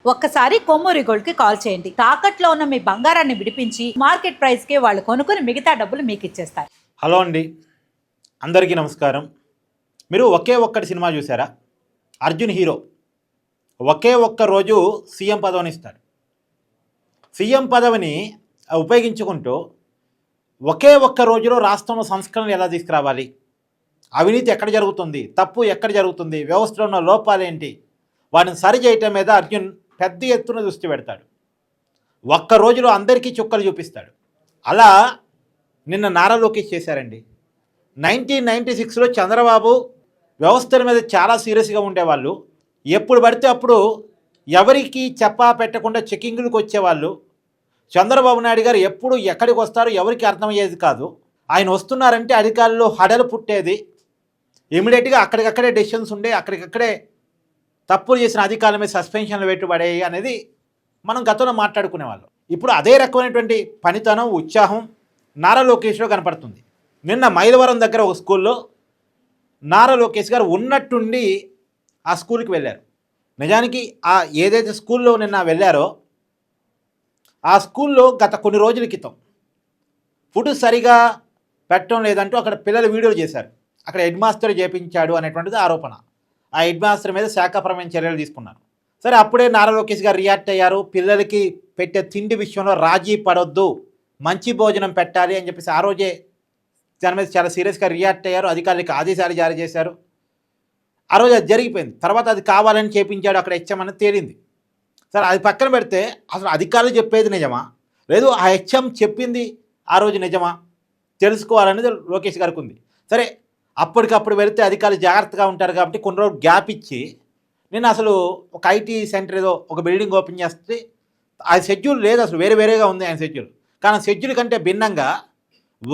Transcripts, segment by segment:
ఒక్కసారి కొమ్మూరి గోల్డ్ కి కాల్ చేయండి. తాకట్లో ఉన్న మీ బంగారాన్ని విడిపించి మార్కెట్ ప్రైస్ కి వాళ్ళు కొనుక్కుని మిగతా డబ్బులు మీకు ఇచ్చేస్తారు. హలో అండి, అందరికీ నమస్కారం. మీరు ఒకే ఒక్కటి సినిమా చూసారా? అర్జున్ హీరో ఒకే ఒక్క రోజు సీఎం పదవిని ఇస్తాడు. సీఎం పదవిని ఉపయోగించుకుంటూ ఒకే ఒక్క రోజులో రాష్ట్రంలో సంస్కరణలు ఎలా తీసుకురావాలి, అవినీతి ఎక్కడ జరుగుతుంది, తప్పు ఎక్కడ జరుగుతుంది, వ్యవస్థలో ఉన్న లోపాలేంటి, వాటిని సరి చేయటం మీద అర్జున్ పెద్ద ఎత్తున దృష్టి పెడతాడు. ఒక్క రోజులో అందరికీ చుక్కలు చూపిస్తాడు. అలా నిన్న నారా లోకేష్ చేశారండి. 1996లో చంద్రబాబు వ్యవస్థల మీద చాలా సీరియస్గా ఉండేవాళ్ళు. ఎప్పుడు పడితే అప్పుడు ఎవరికి చెప్పా పెట్టకుండా చెకింగ్లకు వచ్చేవాళ్ళు. చంద్రబాబు నాయుడు గారు ఎప్పుడు ఎక్కడికి వస్తారో ఎవరికి అర్థమయ్యేది కాదు. ఆయన వస్తున్నారంటే అధికారులు హడలు పుట్టేది. ఇమీడియట్గా అక్కడికక్కడే డెసిషన్స్ ఉండే, అక్కడికక్కడే తప్పులు చేసిన అధికారుల మీద సస్పెన్షన్లు పెట్టుబడేవి అనేది మనం గతంలో మాట్లాడుకునేవాళ్ళం. ఇప్పుడు అదే రకమైనటువంటి పనితనం, ఉత్సాహం నారా లోకేష్లో కనపడుతుంది. నిన్న మైలవరం దగ్గర ఒక స్కూల్లో నారా లోకేష్ గారు ఉన్నట్టుండి ఆ స్కూల్కి వెళ్ళారు. నిజానికి ఏదైతే స్కూల్లో నిన్న వెళ్ళారో ఆ స్కూల్లో గత కొన్ని రోజుల క్రితం ఫుడ్ సరిగా పెట్టడం లేదంటూ అక్కడ పిల్లలు వీడియోలు చేశారు. అక్కడ హెడ్ మాస్టర్ చేపించాడు అనేటువంటిది ఆరోపణ. ఆ హెడ్ మాస్టర్ మీద శాఖాపరమైన చర్యలు తీసుకున్నారు. సరే, అప్పుడే నారా లోకేష్ గారు రియాక్ట్ అయ్యారు. పిల్లలకి పెట్టే తిండి విషయంలో రాజీ పడొద్దు, మంచి భోజనం పెట్టాలి అని చెప్పేసి ఆ రోజే దాని మీద చాలా సీరియస్గా రియాక్ట్ అయ్యారు. అధికారులకు ఆదేశాలు జారీ చేశారు. ఆ రోజు అది జరిగిపోయింది. తర్వాత అది కావాలని చేపించాడు, అక్కడ హెచ్ఎం తేలింది. సరే, అది పక్కన పెడితే అసలు అధికారులు చెప్పేది నిజమా, లేదు ఆ హెచ్ఎం చెప్పింది ఆ రోజు నిజమా తెలుసుకోవాలనేది లోకేష్ గారికి ఉంది. సరే, అప్పటికప్పుడు వెళితే అధికారులు జాగ్రత్తగా ఉంటారు కాబట్టి కొన్ని రోజులు గ్యాప్ ఇచ్చి నేను అసలు ఒక ఐటీ సెంటర్ ఏదో ఒక బిల్డింగ్ ఓపెన్ చేస్తే ఆ షెడ్యూల్ లేదు, అసలు వేరేగా ఉంది ఆయన షెడ్యూల్. కానీ షెడ్యూల్ కంటే భిన్నంగా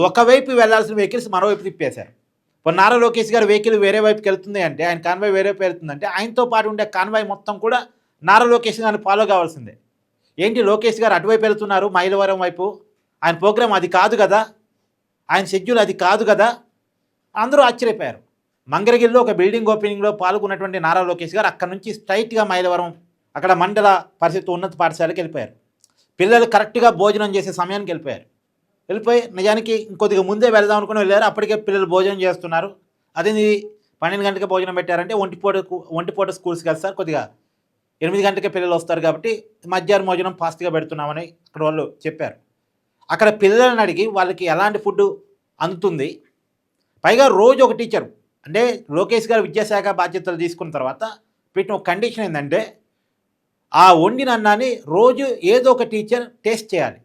ఒకవైపు వెళ్లాల్సిన వెహికల్స్ మరోవైపు తిప్పేశారు. ఇప్పుడు నారా లోకేష్ గారు వెహికల్ వేరే వైపుకి వెళ్తుంది అంటే, ఆయన కాన్వాయ్ వేరే వైపు వెళ్తుందంటే ఆయనతో పాటు ఉండే కాన్వాయ్ మొత్తం కూడా నారా లోకేష్ గారిని ఫాలో కావాల్సిందే. ఏంటి లోకేష్ గారు అటువైపు వెళ్తున్నారు మైలవరం వైపు, ఆయన ప్రోగ్రాం అది కాదు కదా, ఆయన షెడ్యూల్ అది కాదు కదా, అందరూ ఆశ్చర్యపోయారు. మంగళగిరిలో ఒక బిల్డింగ్ ఓపెనింగ్లో పాల్గొన్నటువంటి నారా లోకేష్ గారు అక్కడ నుంచి స్ట్రైట్గా మైలవరం అక్కడ మండల పరిషత్ ఉన్నత పాఠశాలకు వెళ్ళిపోయారు. పిల్లలు కరెక్ట్గా భోజనం చేసే సమయానికి వెళ్ళిపోయి నిజానికి ఇంకొద్దిగా ముందే వెళ్దాం అనుకుని వెళ్ళారు. అప్పటికే పిల్లలు భోజనం చేస్తున్నారు. అదే 12 గంటలకే భోజనం పెట్టారంటే ఒంటిపూట స్కూల్స్కి వెళ్తారు, కొద్దిగా 8 గంటలకే పిల్లలు వస్తారు కాబట్టి మధ్యాహ్నం భోజనం ఫాస్ట్గా పెడుతున్నామని అక్కడ వాళ్ళు చెప్పారు. అక్కడ పిల్లలను అడిగి వాళ్ళకి ఎలాంటి ఫుడ్ అందుతుంది, పైగా రోజు ఒక టీచరు, అంటే లోకేష్ గారు విద్యాశాఖ బాధ్యతలు తీసుకున్న తర్వాత పెట్టిన ఒక కండిషన్ ఏంటంటే ఆ వండిన అన్నాన్ని రోజు ఏదో ఒక టీచర్ టేస్ట్ చేయాలి.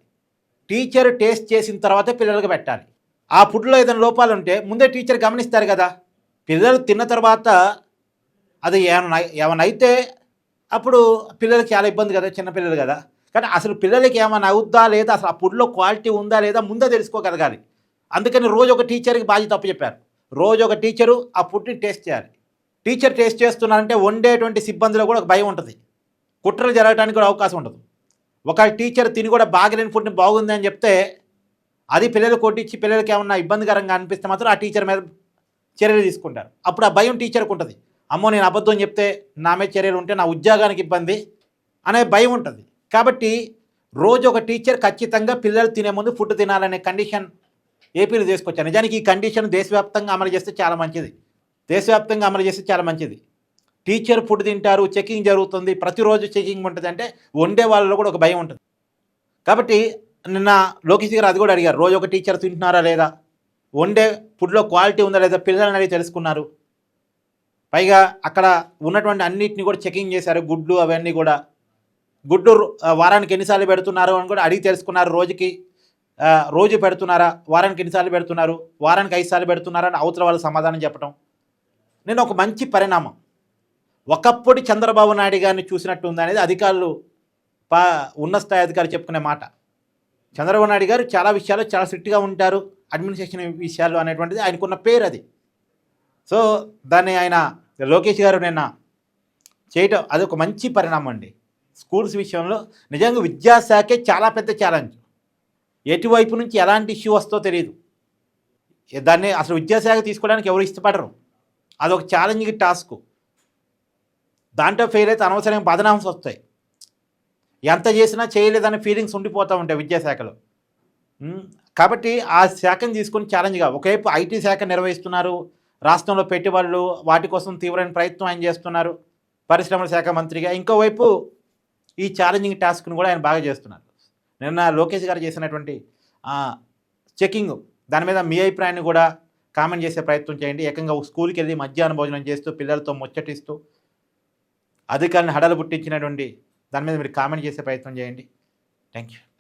టీచర్ టేస్ట్ చేసిన తర్వాతే పిల్లలకు పెట్టాలి. ఆ ఫుడ్లో ఏదైనా లోపాలు ఉంటే ముందే టీచర్ గమనిస్తారు కదా. పిల్లలు తిన్న తర్వాత అది ఏమైనా అయితే అప్పుడు పిల్లలకి చాలా ఇబ్బంది కదా, చిన్నపిల్లలు కదా. కానీ అసలు పిల్లలకి ఏమైనా అవుద్దా లేదా, అసలు ఆ ఫుడ్లో క్వాలిటీ ఉందా లేదా ముందే తెలుసుకోగలగాలి. అందుకని రోజు ఒక టీచర్కి బాధ్యత చెప్పారు. రోజు ఒక టీచరు ఆ ఫుడ్ని టేస్ట్ చేయాలి. టీచర్ టేస్ట్ చేస్తున్నారంటే వండేటువంటి సిబ్బందిలో కూడా ఒక భయం ఉంటుంది, కుట్రలు జరగడానికి కూడా అవకాశం ఉండదు. ఒక టీచర్ తిని కూడా బాగలేని ఫుడ్ని బాగుంది అని చెప్తే అది పిల్లలు కొట్టించి పిల్లలకి ఏమన్నా ఇబ్బందికరంగా అనిపిస్తే మాత్రం ఆ టీచర్ మీద చర్యలు తీసుకుంటారు. అప్పుడు ఆ భయం టీచర్కి ఉంటుంది, అమ్మో నేను అబద్ధం చెప్తే నా మీద చర్యలు ఉంటే నా ఉద్యోగానికి ఇబ్బంది అనే భయం ఉంటుంది. కాబట్టి రోజు ఒక టీచర్ ఖచ్చితంగా పిల్లలు తినే ముందు ఫుడ్ తినాలనే కండిషన్ ఏపీలో తీసుకొచ్చారు. నిజానికి ఈ కండిషన్ దేశవ్యాప్తంగా అమలు చేస్తే చాలా మంచిది. టీచర్ ఫుడ్ తింటారు, చెకింగ్ జరుగుతుంది, ప్రతిరోజు చెకింగ్ ఉంటుంది అంటే వండే వాళ్ళలో కూడా ఒక భయం ఉంటుంది. కాబట్టి నిన్న లోకేష్ గారు అది కూడా అడిగారు, రోజు ఒక టీచర్ తింటున్నారా లేదా, వండే ఫుడ్లో క్వాలిటీ ఉందా లేదా పిల్లలని అడిగి తెలుసుకున్నారు. పైగా అక్కడ ఉన్నటువంటి అన్నిటిని కూడా చెకింగ్ చేశారు. గుడ్లు అవన్నీ కూడా, గుడ్డు వారానికి ఎన్నిసార్లు పెడుతున్నారు అని కూడా అడిగి తెలుసుకున్నారు. రోజు పెడుతున్నారా, వారానికి ఎన్నిసార్లు పెడుతున్నారు, వారానికి 5 సార్లు పెడుతున్నారా అని అవతల వాళ్ళు సమాధానం చెప్పడం నేను ఒక మంచి పరిణామం. ఒకప్పుడు చంద్రబాబు నాయుడు గారిని చూసినట్టు ఉంది అనేది అధికారులు ఉన్నత స్థాయి అధికారులు చెప్పుకునే మాట. చంద్రబాబు నాయుడు గారు చాలా విషయాలు చాలా స్ట్రిక్ట్గా ఉంటారు అడ్మినిస్ట్రేషన్ విషయాలు అనేటువంటిది ఆయనకున్న పేరు అది. సో దాన్ని ఆయన లోకేష్ గారు నిన్న చేయటం అది ఒక మంచి పరిణామం అండి. స్కూల్స్ విషయంలో నిజంగా విద్యాశాఖే చాలా పెద్ద ఛాలెంజ్. ఎటువైపు నుంచి ఎలాంటి ఇష్యూ వస్తుందో తెలియదు. దాన్ని అసలు విద్యాశాఖ తీసుకోవడానికి ఎవరు ఇష్టపడరు. అదొక ఛాలెంజింగ్ టాస్క్. దాంట్లో ఫెయిల్ అయితే అనవసరంగా బదనామ్స్ వస్తాయి. ఎంత చేసినా చేయలేదనే ఫీలింగ్స్ ఉండిపోతూ ఉంటాయి విద్యాశాఖలో. కాబట్టి ఆ శాఖను తీసుకొని ఛాలెంజ్గా ఒకవైపు ఐటీ శాఖ నిర్వహిస్తున్నారు, రాష్ట్రంలో పెట్టుబడులు వాటి కోసం తీవ్రమైన ప్రయత్నం ఆయన చేస్తున్నారు పరిశ్రమల శాఖ మంత్రిగా. ఇంకోవైపు ఈ ఛాలెంజింగ్ టాస్క్ను కూడా ఆయన బాగా చేస్తున్నారు. నిన్న లోకేష్ గారు చేసినటువంటి చెకింగ్ దాని మీద మీ అభిప్రాయాన్ని కూడా కామెంట్ చేసే ప్రయత్నం చేయండి. ఏకంగా ఒక స్కూల్కి వెళ్ళి మధ్యాహ్న భోజనం చేస్తూ పిల్లలతో ముచ్చటిస్తూ అధికారులను హడలు పుట్టించినటువంటి దాని మీద మీరు కామెంట్ చేసే ప్రయత్నం చేయండి. Thank you.